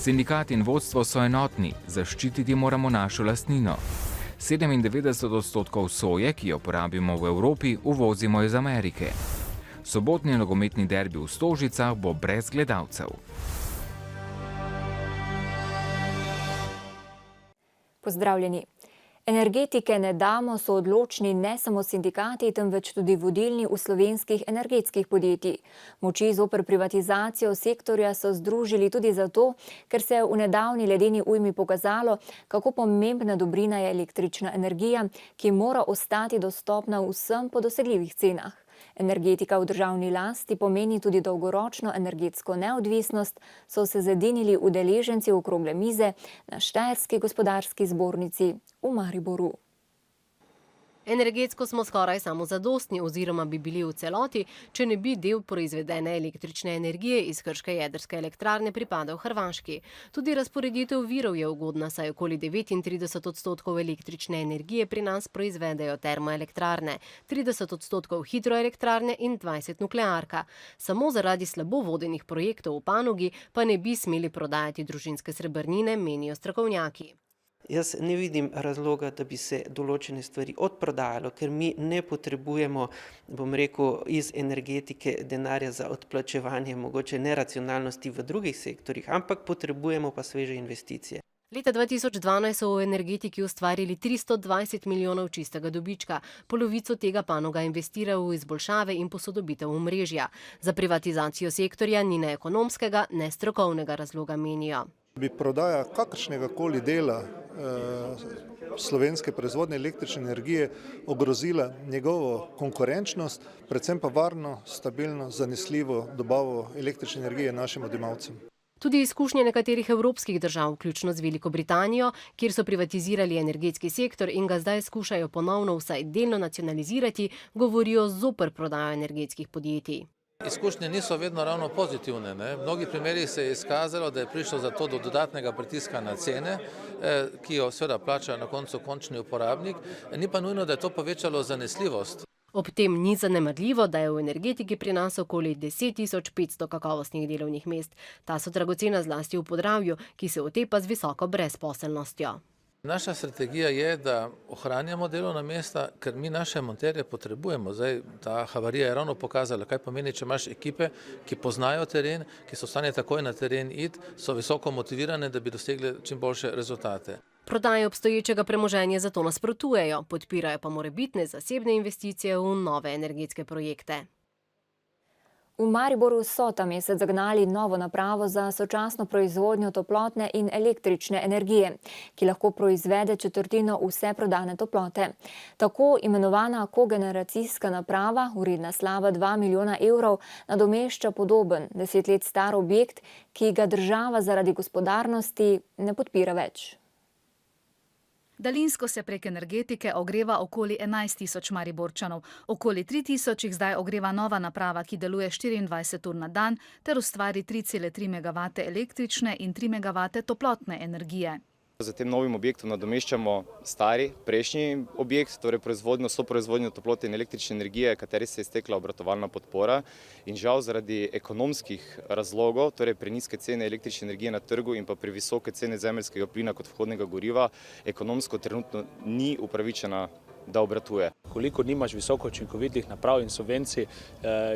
Sindikat in vodstvo so enotni, zaščititi moramo našo lastnino. 97% soje, ki jo porabimo v Evropi, uvozimo iz Amerike. Sobotni nogometni derbi v Stožicah bo brez gledalcev. Pozdravljeni. Energetike ne damo so odločni ne samo sindikati, temveč tudi vodilni v slovenskih energetskih podjetij. Moči zoper privatizacijo sektorja so združili tudi zato, ker se je v nedavni ledeni ujmi pokazalo, kako pomembna dobrina je električna energija, ki mora ostati dostopna vsem po dosegljivih cenah. Energetika v državni lasti pomeni tudi dolgoročno energetsko neodvisnost, so se zedinili udeleženci okrogle mize na Štajerski gospodarski zbornici v Mariboru. Energetsko smo skoraj samozadostni oziroma bi bili v celoti, če ne bi del proizvedene električne energije iz krške jedrske elektrarne pripadal Hrvaški. Tudi razporeditev virov je ugodna, saj okoli 39% električne energije pri nas proizvedejo termoelektrarne, 30% hidroelektrarne in 20% nuklearka. Samo zaradi slabo vodenih projektov v panogi pa ne bi smeli prodajati družinske srebrnine, menijo strokovnjaki. Jaz ne vidim razloga, da bi se določene stvari odprodajalo, ker mi ne potrebujemo, iz energetike denarja za odplačevanje mogoče neracionalnosti v drugih sektorjih, ampak potrebujemo pa sveže investicije. Leta 2012 so v energetiki ustvarili 320 milijonov čistega dobička. Polovico tega panoga investira v izboljšave in posodobitev omrežja. Za privatizacijo sektorja ni ne ekonomskega, ne strokovnega razloga, menijo. Bi prodaja kakršnega koli dela slovenske proizvodnje električne energije ogrozila njegovo konkurenčnost, predvsem pa varno, stabilno, zanesljivo dobavo električne energije našim odjemalcem. Tudi izkušnje nekaterih evropskih držav, vključno z Veliko Britanijo, kjer so privatizirali energetski sektor in ga zdaj skušajo ponovno vsaj delno nacionalizirati, govorijo zoper prodajo energetskih podjetij. Izkušnje niso vedno ravno pozitivne. V mnogih primerih se je izkazalo, da je prišlo zato do dodatnega pritiska na cene, ki jo seveda plača na koncu končni uporabnik, ni pa nujno, da je to povečalo zanesljivost. Ob tem ni zanemarljivo, da je v energetiki pri nas okoli 10.500 kakovostnih delovnih mest. Ta so dragocena zlasti v Podravju, ki se otepa z visoko brezposelnostjo. Naša strategija je, da ohranjamo delovna mesta, ker mi naše monterje potrebujemo. Zdaj, ta havarija je ravno pokazala, kaj pomeni, če imaš ekipe, ki poznajo teren, ki so v stanju takoj na teren iti, so visoko motivirane, da bi dosegli čim boljše rezultate. Prodaje obstoječega premoženja zato nasprotujejo, podpirajo pa morebitne zasebne investicije v nove energetske projekte. V Mariboru so ta mesec zagnali novo napravo za sočasno proizvodnjo toplotne in električne energije, ki lahko proizvede četrtino vse prodane toplote. Tako imenovana kogeneracijska naprava, vredna slaba 2 milijona evrov, nadomešča podoben 10 let star objekt, ki ga država zaradi gospodarnosti ne podpira več. Daljinsko se prek energetike ogreva okoli 11.000 Mariborčanov. Okoli 3.000 jih zdaj ogreva nova naprava, ki deluje 24 ur na dan ter ustvari 3,3 MW električne in 3 MW toplotne energije. Z tem novim objektom nadomeščamo stari, prejšnji objekt, torej soproizvodnjo toplote in električne energije, kateri se je iztekla obratovalna podpora in žal zaradi ekonomskih razlogov, torej prenizke cene električne energije na trgu in pa previsoke cene zemeljskega plina kot vhodnega goriva, ekonomsko trenutno ni upravičena, da obratuje. Kolikor nimaš visoko učinkovitih naprav in subvencij,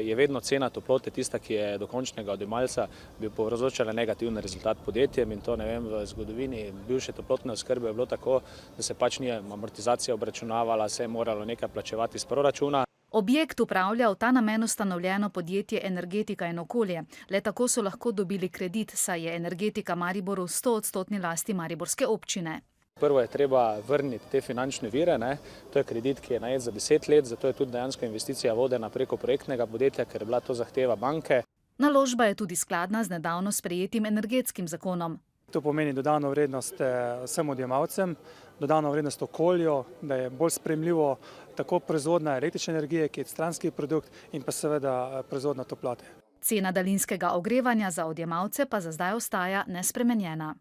je vedno cena toplote tista, ki je do končnega odjemalca bi povzročala negativen rezultat podjetjem in to, v zgodovini bivše toplotne oskrbe je bilo tako, da se pač ni amortizacija obračunavala, se je moralo nekaj plačevati iz proračuna. Objekt upravlja v ta namen ustanovljeno podjetje Energetika in okolje. Le tako so lahko dobili kredit, saj je Energetika Mariboru 100% lasti mariborske občine. Prvo je treba vrniti te finančne vire, to je kredit, ki je najet za 10 let, zato je tudi dejansko investicija vodena preko projektnega podjetja, ker je bila to zahteva banke. Naložba je tudi skladna z nedavno sprejetim energetskim zakonom. To pomeni dodano vrednost vsem odjemalcem, dodano vrednost okolju, da je bolj sprejemljivo tako proizvodnja električne energije, ki je stranski produkt, in pa seveda proizvodnja toplote. Cena daljinskega ogrevanja za odjemalce pa za zdaj ostaja nespremenjena.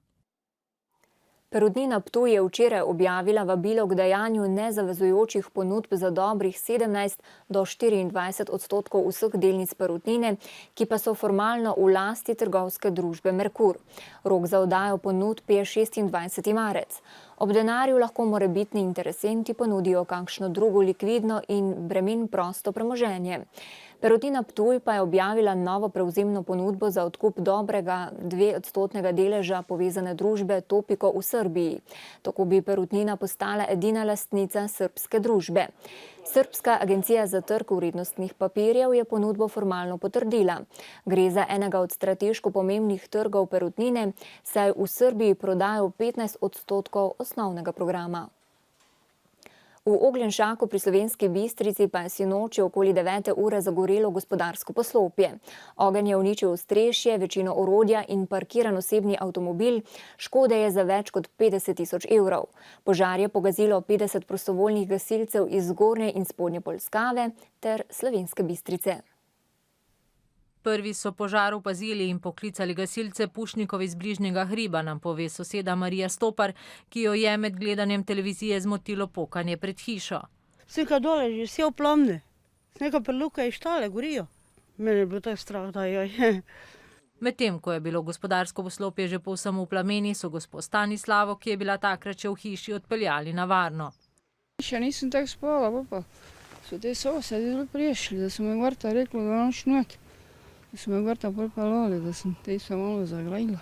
Perutnina Ptuj je včeraj objavila vabilo k dajanju nezavezujočih ponudb za dobrih 17 do 24% vseh delnic Perutnine, ki pa so formalno v lasti trgovske družbe Merkur. Rok za oddajo ponudb je 26. marec. Ob denarju lahko morebitni interesenti ponudijo kakšno drugo likvidno in bremen prosto premoženje. Perutnina Ptuj pa je objavila novo prevzemno ponudbo za odkup dobrega 2% deleža povezane družbe Topiko v Srbiji. Tako bi Perutnina postala edina lastnica srbske družbe. Srbska agencija za trg vrednostnih papirjev je ponudbo formalno potrdila. Gre za enega od strateško pomembnih trgov Perutnine, saj v Srbiji prodajo 15% osnovnega programa. V Ogljenšaku pri Slovenski Bistrici pa je sinoči okoli 9. ure zagorelo gospodarsko poslopje. Ogenj je uničil ostrešje, večino orodja in parkiran osebni avtomobil, škode je za več kot 50 000 evrov. Požar je pogazilo 50 prostovoljnih gasilcev iz Zgornje in Spodnje Polskave ter Slovenske Bistrice. Prvi so požar opazili in poklicali gasilce Pušnikov iz bližnjega hriba, nam pove soseda Marija Stopar, ki jo je med gledanjem televizije zmotilo pokanje pred hišo. Vse dole, že vse oplamne. Neka preluka je štale, gorijo. Meni je bilo tako strah, da joj. Medtem, ko je bilo gospodarsko poslopje že povsem v plameni, so gospo Stanislavo, ki je bila takrat še v hiši, odpeljali na varno. Še nisem tako spala, pa so te sosedi prišli, da so mi vrta rekli, da noč not. Da so me vrta pripeljali, da sem te se malo zagrajila.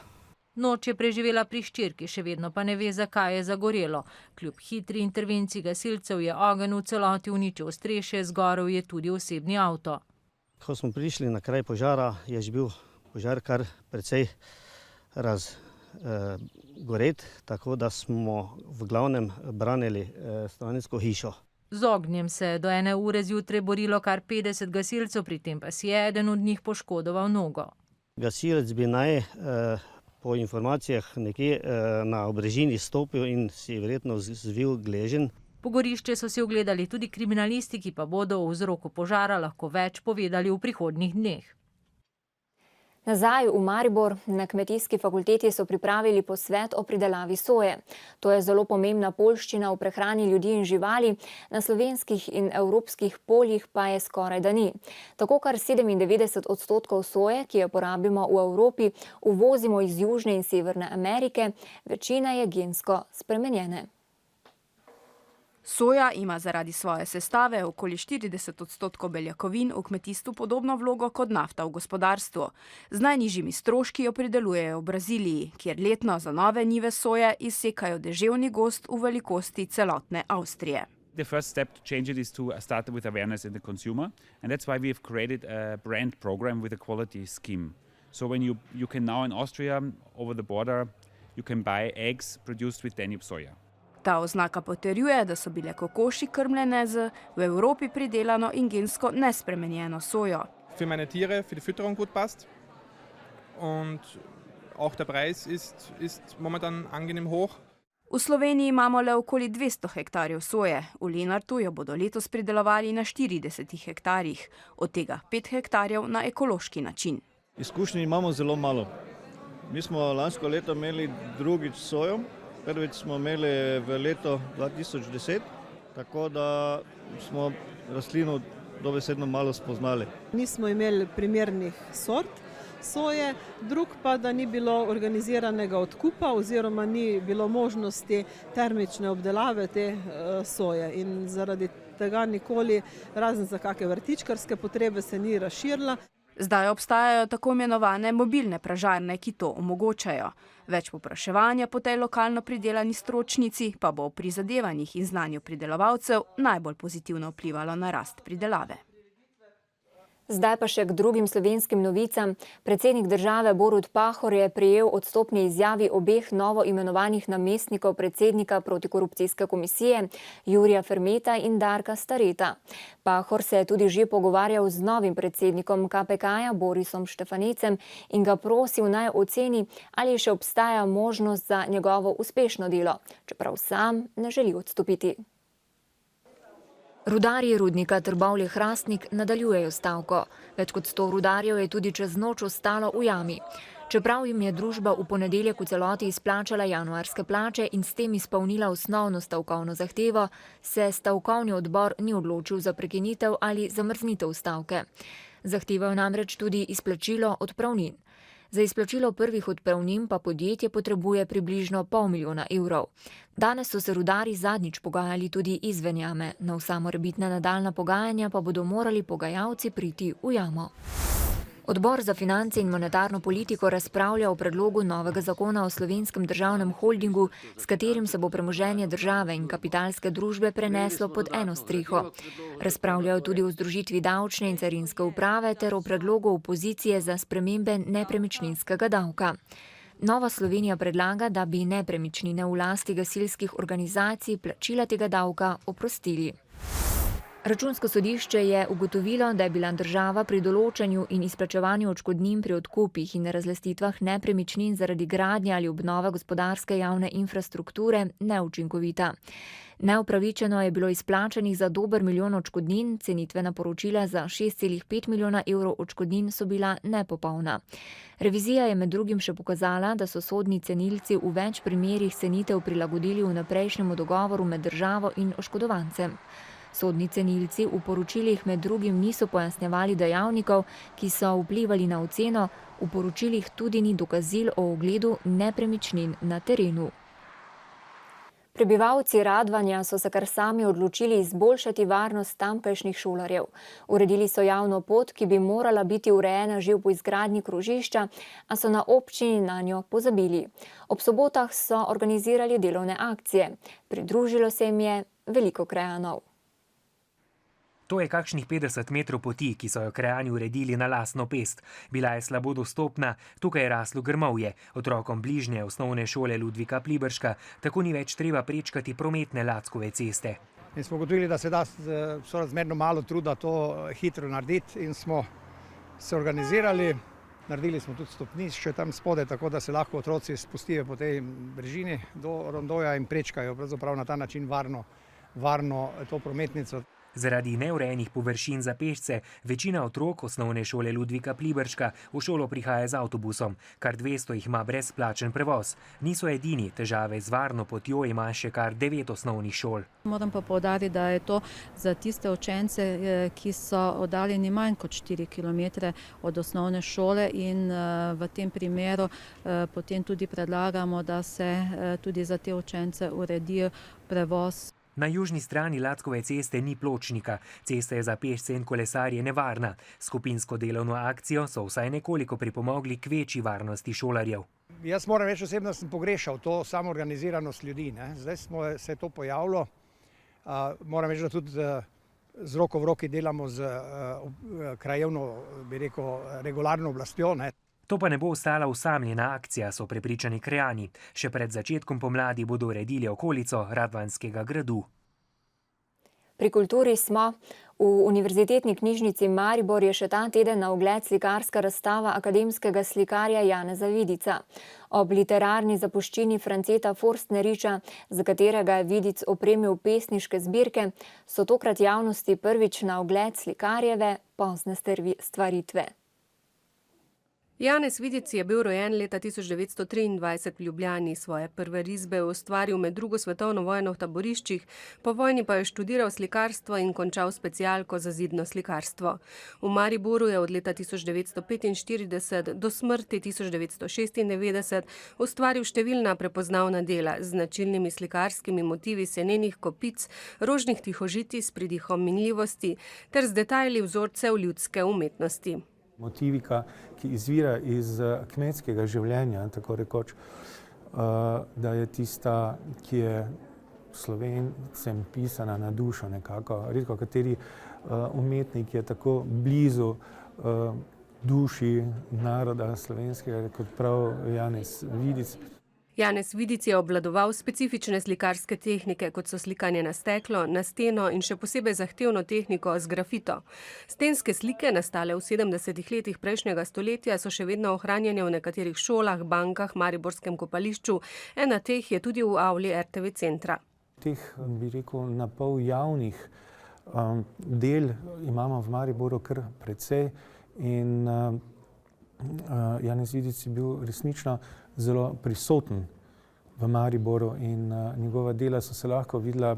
Noč je preživela pri hčerki, še vedno pa ne ve, zakaj je zagorelo. Kljub hitri intervenciji gasilcev je ogenj v celoti uničil ostrešje, zgorel je tudi osebni avto. Ko smo prišli na kraj požara, je že bil požar kar precej razgoret, tako da smo v glavnem branili stanovanjsko hišo. Z ognjem se je do 1 ure zjutraj borilo kar 50 gasilcev, pri tem pa si je eden od njih poškodoval nogo. Gasilec bi naj po informacijah nekje na obrežini stopil in si verjetno zvil gleženj. Pogorišče so si ogledali tudi kriminalisti, ki pa bodo o vzroku požara lahko več povedali v prihodnjih dneh. Nazaj v Maribor, na Kmetijski fakulteti so pripravili posvet o pridelavi soje. To je zelo pomembna poljščina v prehrani ljudi in živali, na slovenskih in evropskih poljih pa je skoraj da ni. Tako kar 97% soje, ki jo porabimo v Evropi, uvozimo iz Južne in Severne Amerike, večina je gensko spremenjene. Soja ima zaradi svoje sestave okoli 40% beljakovin, v kmetijstvu podobno vlogo kot nafta v gospodarstvu. Z najnižjimi stroški jo pridelujejo v Braziliji, kjer letno za nove njive soje izsekajo deževni gozd v velikosti celotne Avstrije. The first step to change it is to start with awareness in the consumer, and that's why we have created a brand program with a quality scheme. So when you can now in Austria, over the border, you can buy eggs produced with Danube soja. Ta oznaka potrjuje, da so bile kokoši krmljene z v Evropi pridelano in gensko nespremenjeno sojo. Für meine Tiere, für die Fütterung gut passt. Und auch der Preis ist momentan angenehm hoch. V Sloveniji imamo le okoli 200 hektarjev soje. V Lenartu jo bodo letos pridelovali na 40 hektarjih, od tega 5 hektarjev na ekološki način. Izkušnji imamo zelo malo. Mi smo lansko leto imeli drugič sojo. Prvič smo imeli v leto 2010, tako da smo rastlino dobesedno malo spoznali. Nismo imeli primernih sort soje, drug pa, da ni bilo organiziranega odkupa oziroma ni bilo možnosti termične obdelave te soje. In zaradi tega nikoli, razen za kakšne vrtičkarske potrebe, se ni razširila. Zdaj obstajajo tako imenovane mobilne pražarne, ki to omogočajo. Več povpraševanja po tej lokalno pridelani stročnici pa bo v prizadevanjih in znanju pridelovalcev najbolj pozitivno vplivalo na rast pridelave. Zdaj pa še k drugim slovenskim novicam. Predsednik države Borut Pahor je prejel odstopni izjavi obeh novo imenovanih namestnikov predsednika protikorupcijske komisije, Jurija Fermeta in Darka Stareta. Pahor se je tudi že pogovarjal z novim predsednikom KPK-ja Borisom Štefanecem in ga prosil naj oceni, ali še obstaja možnost za njegovo uspešno delo, čeprav sam ne želi odstopiti. Rudarji rudnika Trbovlje-Hrastnik nadaljujejo stavko. Več kot 100 rudarjev je tudi čez noč ostalo v jami. Čeprav jim je družba v ponedeljek v celoti izplačala januarske plače in s tem izpolnila osnovno stavkovno zahtevo, se stavkovni odbor ni odločil za prekinitev ali zamrznitev stavke. Zahteval namreč tudi izplačilo odpravnin. Za izplačilo prvih odpravnin pa podjetje potrebuje približno $500 000. Danes so se rudarji zadnjič pogajali tudi izven jame, na vsa morebitna nadaljnja pogajanja pa bodo morali pogajalci priti v jamo. Odbor za finance in monetarno politiko razpravlja o predlogu novega zakona o Slovenskem državnem holdingu, s katerim se bo premoženje države in kapitalske družbe preneslo pod eno streho. Razpravljajo tudi o združitvi davčne in carinske uprave ter o predlogu opozicije za spremembe nepremičninskega davka. Nova Slovenija predlaga, da bi nepremičnine v lasti gasilskih organizacij plačila tega davka oprostili. Računsko sodišče je ugotovilo, da je bila država pri določanju in izplačevanju odškodnin pri odkupih in razlastitvah nepremičnin zaradi gradnje ali obnove gospodarske javne infrastrukture neučinkovita. Neupravičeno je bilo izplačanih za dober milijon odškodnin, cenitvena poročila za 6,5 milijona evrov odškodnin so bila nepopolna. Revizija je med drugim še pokazala, da so sodni cenilci v več primerih cenitev prilagodili vnaprejšnjemu dogovoru med državo in oškodovancem. Sodni cenilci v poročilih med drugim niso pojasnjevali dejavnikov, ki so vplivali na oceno, v poročilih tudi ni dokazil o ogledu nepremičnin na terenu. Prebivalci Radvanja so se kar sami odločili izboljšati varnost tamkajšnjih šolarjev. Uredili so javno pot, ki bi morala biti urejena že po izgradnji krožišča, a so na občini nanjo pozabili. Ob sobotah so organizirali delovne akcije. Pridružilo se jim je veliko krajanov. To je kakšnih 50 metrov poti, ki so jo krajani uredili na lastno pest. Bila je slabo dostopna, tukaj je raslo grmovje. Otrokom bližnje osnovne šole Ludvika Pliberška tako ni več treba prečkati prometne Lackove ceste. In smo ugotovili, da se da sorazmerno malo truda to hitro narediti in smo se organizirali. Naredili smo tudi stopnišče tam spodaj, tako da se lahko otroci spustijo po tej brežini do rondoja in prečkajo pravzaprav na ta način varno to prometnico. Zaradi neurejenih površin za pešce, večina otrok osnovne šole Ludvika Pliberška v šolo prihaja z avtobusom. Kar 200 jih ima brezplačen prevoz. Niso edini, težave z varno potjo ima še kar 9 osnovnih šol. Moram pa poudariti, da je to za tiste učence, ki so oddaljeni manj kot 4 km od osnovne šole in v tem primeru potem tudi predlagamo, da se tudi za te učence uredi prevoz. Na južni strani Lackove ceste ni pločnika. Cesta je za pešce in kolesarje nevarna. Skupinsko delovno akcijo so vsaj nekoliko pripomogli k večji varnosti šolarjev. Jaz moram reči osebno, da sem pogrešal to samoorganiziranost ljudi. Zdaj se je to pojavilo. Moram reči, da tudi z roko v roki delamo z krajevno, bi rekel, regularno oblastjo. To pa ne bo ostala osamljena akcija, so prepričani krajani. Še pred začetkom pomladi bodo uredili okolico Radvanskega gradu. Pri kulturi smo. V Univerzitetni knjižnici Maribor je še ta teden na ogled slikarska razstava akademskega slikarja Janeza Vidica. Ob literarni zapuščini Franceta Forstneriča, za katerega je Vidic opremil pesniške zbirke, so tokrat javnosti prvič na ogled slikarjeve pozne stvaritve. Janez Vidic je bil rojen leta 1923 v Ljubljani. Svoje prve risbe je ustvaril med drugo svetovno vojno v taboriščih, po vojni pa je študiral slikarstvo in končal specialko za zidno slikarstvo. V Mariboru je od leta 1945 do smrti 1996 ustvaril številna prepoznavna dela z značilnimi slikarskimi motivi senenih kopic, rožnih tihožitij s pridihom minljivosti ter z detajli vzorcev ljudske umetnosti. Motivika, ki izvira iz kmetskega življenja, tako rekoč, da je tista, ki je Slovencem pisana na dušo nekako. Redko kateri umetnik je tako blizu duši naroda slovenskega, kot prav Janez Vidic. Janez Vidic je obvladoval specifične slikarske tehnike, kot so slikanje na steklo, na steno in še posebej zahtevno tehniko z grafito. Stenske slike, nastale v 70-ih letih prejšnjega stoletja, so še vedno ohranjene v nekaterih šolah, bankah, mariborskem kopališču. Ena teh je tudi v avli RTV centra. Teh, bi rekel, napol javnih del imamo v Mariboru kar precej in Janez Vidic je bil resnično zelo prisoten v Mariboru in njegova dela so se lahko videla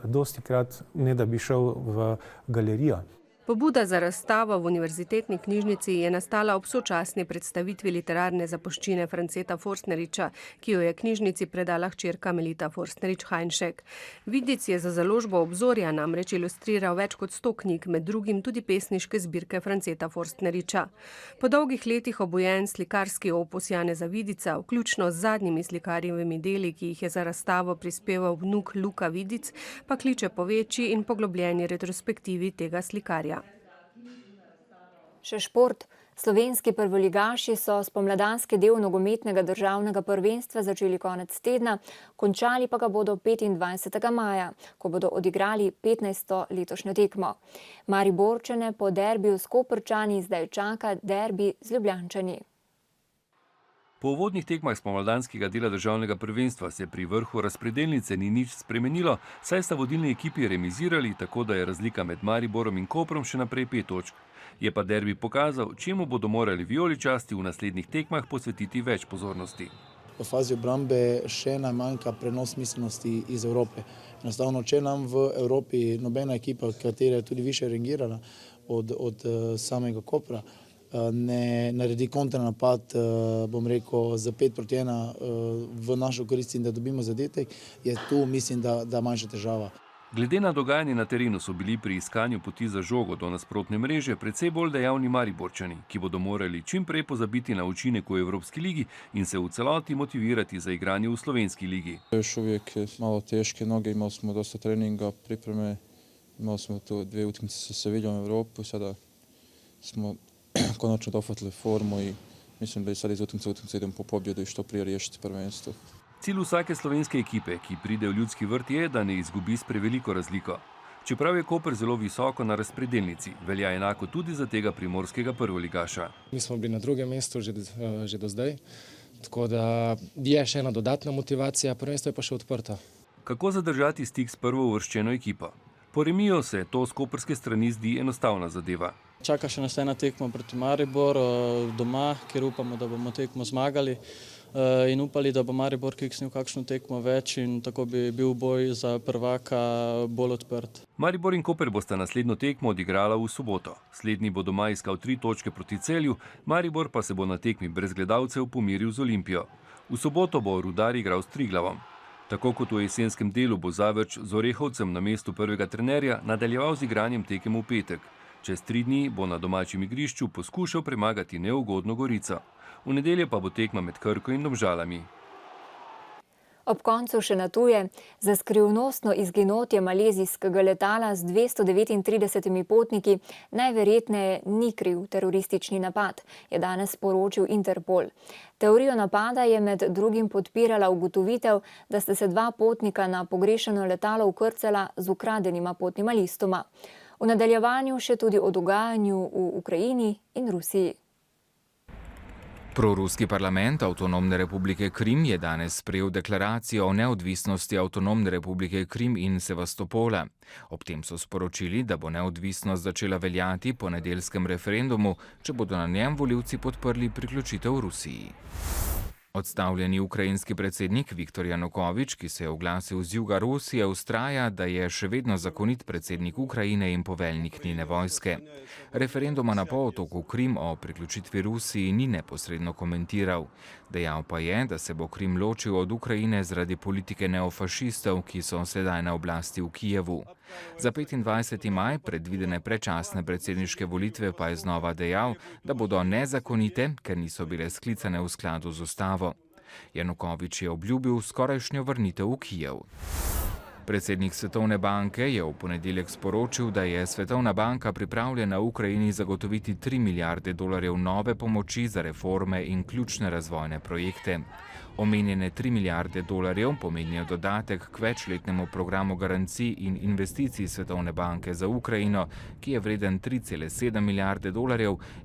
dostikrat, ne da bi šel v galerijo. Pobuda za razstavo v Univerzitetni knjižnici je nastala ob sočasni predstavitvi literarne zapuščine Franceta Forstneriča, ki jo je knjižnici predala hčerka Melita Forstnerič-Hajnšek. Vidic je za založbo Obzorja namreč ilustriral več kot 100 knjig, med drugim tudi pesniške zbirke Franceta Forstneriča. Po dolgih letih obujen slikarski opus Janeza Vidica, vključno z zadnjimi slikarjevimi deli, ki jih je za razstavo prispeval vnuk Luka Vidic, pa kliče po večji in poglobljeni retrospektivi tega slikarja. Še šport. Slovenski prvoligaši so spomladanski del nogometnega državnega prvenstva začeli konec tedna, končali pa ga bodo 25. maja, ko bodo odigrali 15. letošnjo tekmo. Mariborčane po derbiju s Koprčani zdaj čaka derbi z Ljubljančani. Po uvodnih tekmah spomladanskega dela državnega prvenstva se pri vrhu razpredelnice ni nič spremenilo, saj sta vodilni ekipi remizirali, tako da je razlika med Mariborom in Koprom še naprej 5 točk. Je pa derbi pokazal, čemu bodo morali vijoličasti v naslednjih tekmah posvetiti več pozornosti. V fazi obrambe še nam manjka prenos miselnosti iz Evrope. Enostavno, če nam v Evropi nobena ekipa, katera je tudi više rangirana od samega Kopra, ne naredi kontranapad, bom rekel, za 5-1 v našo korist in da dobimo zadetek, je tu, mislim, da manjša težava. Glede na dogajanje na terenu so bili pri iskanju poti za žogo do nasprotne mreže precej bolj dejavni Mariborčani, ki bodo morali čim prej pozabiti na učinek v Evropski ligi in se v celoti motivirati za igranje v Slovenski ligi. Još uvijek malo teške noge, imali smo dosta treninga, pripreme, imali smo tu 2 utakmice sa Seviljom u Evropu, sada smo konačno dohvatili formu i mislim da i sad iz utakmice idemo po pobjedu i što prije riješiti prvenstvo. Cilj vsake slovenske ekipe, ki pride v Ljudski vrt, je, da ne izgubi s preveliko razliko. Čeprav je Koper zelo visoko na razpredelnici, velja enako tudi za tega primorskega prvoligaša. Mi smo bili na drugem mestu že do zdaj, tako da je še ena dodatna motivacija, prvenstvo je pa še odprto. Kako zadržati stik s prvo uvrščeno ekipo? Po remiju se to s koprske strani zdi enostavna zadeva. Čaka še nas ena tekma proti Mariboru doma, kjer upamo, da bomo tekmo zmagali in upali, da bo Maribor kiksnil kakšno tekmo več in tako bi bil boj za prvaka bolj odprt. Maribor in Koper bosta naslednjo tekmo odigrala v soboto. Slednji bo doma iskal 3 točke proti Celju, Maribor pa se bo na tekmi brez gledalcev pomiril z Olimpijo. V soboto bo Rudar igral s Triglavom. Tako kot v jesenskem delu bo Zavrč z Orehovcem na mestu prvega trenerja nadaljeval z igranjem tekem v petek. Čez 3 dni bo na domačem igrišču poskušal premagati neugodno Gorico. V nedeljo pa bo tekma med Krko in Domžalami. Ob koncu še na tuje. Za skrivnostno izginotje malezijskega letala z 239 potniki najverjetneje ni kriv teroristični napad, je danes sporočil Interpol. Teorijo napada je med drugim podpirala ugotovitev, da sta se 2 potnika na pogrešano letalo vkrcala z ukradenima potnima listoma. V nadaljevanju še tudi o dogajanju v Ukrajini in Rusiji. Proruski parlament Avtonomne republike Krim je danes sprejel deklaracijo o neodvisnosti Avtonomne republike Krim in Sevastopola. Ob tem so sporočili, da bo neodvisnost začela veljati po nedeljskem referendumu, če bodo na njem volivci podprli priključitev Rusiji. Odstavljeni ukrajinski predsednik Viktor Janukovič, ki se je oglasil z juga Rusije, vztraja, da je še vedno zakonit predsednik Ukrajine in poveljnik njene vojske. Referenduma na polotoku Krim o priključitvi Rusiji ni neposredno komentiral. Dejal pa je, da se bo Krim ločil od Ukrajine zaradi politike neofašistov, ki so sedaj na oblasti v Kijevu. Za 25. maj predvidene predčasne predsedniške volitve pa je znova dejal, da bodo nezakonite, ker niso bile sklicane v skladu z ustavo. Janukovič je obljubil skorajšnjo vrnitev v Kijev. Predsednik Svetovne banke je v ponedeljek sporočil, da je Svetovna banka pripravljena Ukrajini zagotoviti $3 milijarde nove pomoči za reforme in ključne razvojne projekte. Omenjene $3 milijarde pomenijo dodatek k večletnemu programu garancij in investicij Svetovne banke za Ukrajino, ki je vreden $3,7 milijarde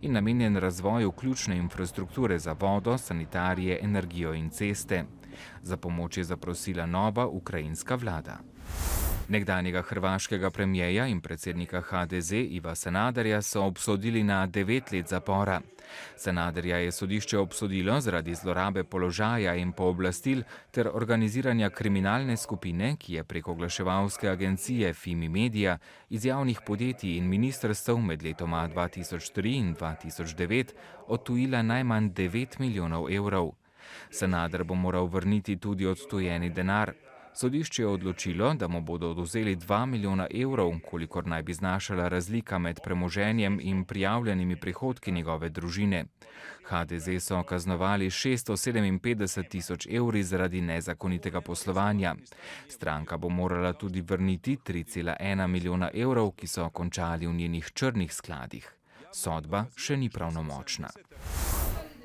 in namenjen razvoju ključne infrastrukture za vodo, sanitarije, energijo in ceste. Za pomoč je zaprosila nova ukrajinska vlada. Nekdanjega hrvaškega premijeja in predsednika HDZ Iva Sanaderja so obsodili na 9 let zapora. Sanaderja je sodišče obsodilo zaradi zlorabe položaja in pooblastil ter organiziranja kriminalne skupine, ki je prek oglaševalske agencije Fimi Media iz javnih podjetij in ministrstev med letoma 2003 in 2009 odtujila najmanj 9 milijonov evrov. Sanader bo moral vrniti tudi odtujeni denar. Sodišče je odločilo, da mu bodo odvzeli 2 milijona evrov, kolikor naj bi znašala razlika med premoženjem in prijavljenimi prihodki njegove družine. HDZ so kaznovali 657 tisoč evri zaradi nezakonitega poslovanja. Stranka bo morala tudi vrniti 3,1 milijona evrov, ki so končali v njenih črnih skladih. Sodba še ni pravnomočna.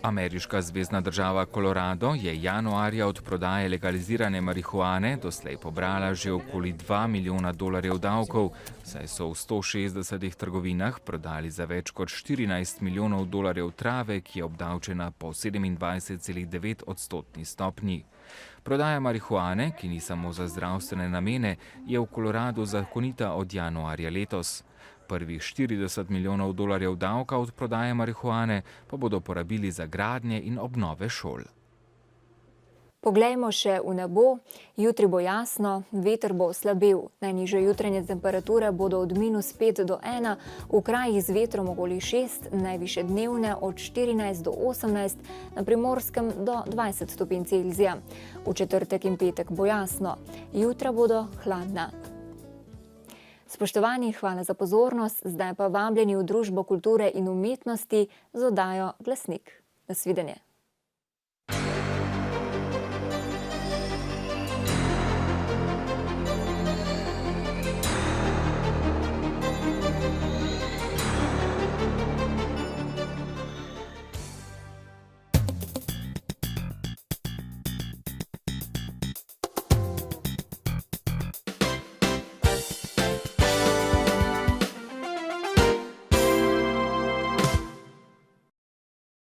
Ameriška zvezna država Colorado je januarja od prodaje legalizirane marihuane doslej pobrala že okoli $2 milijona davkov, saj so v 160 trgovinah prodali za več kot $14 milijonov trave, ki je obdavčena po 27,9% stopnji. Prodaja marihuane, ki ni samo za zdravstvene namene, je v Coloradu zakonita od januarja letos. Prvih $40 milijonov davka od prodaje marihuane pa bodo porabili za gradnje in obnove šol. Poglejmo še v nebo. Jutri bo jasno, veter bo slabel. Najnižje jutranje temperature bodo od -5 do 1, v krajih z vetrom okoli 6, najvišje dnevne od 14 do 18, na Primorskem do 20 stopinj Celzija. V četrtek in petek bo jasno, jutra bodo hladna. Spoštovani, hvala za pozornost, zdaj pa vabljeni v družbo kulture in umetnosti z oddajo Glasnik. Nasvidenje.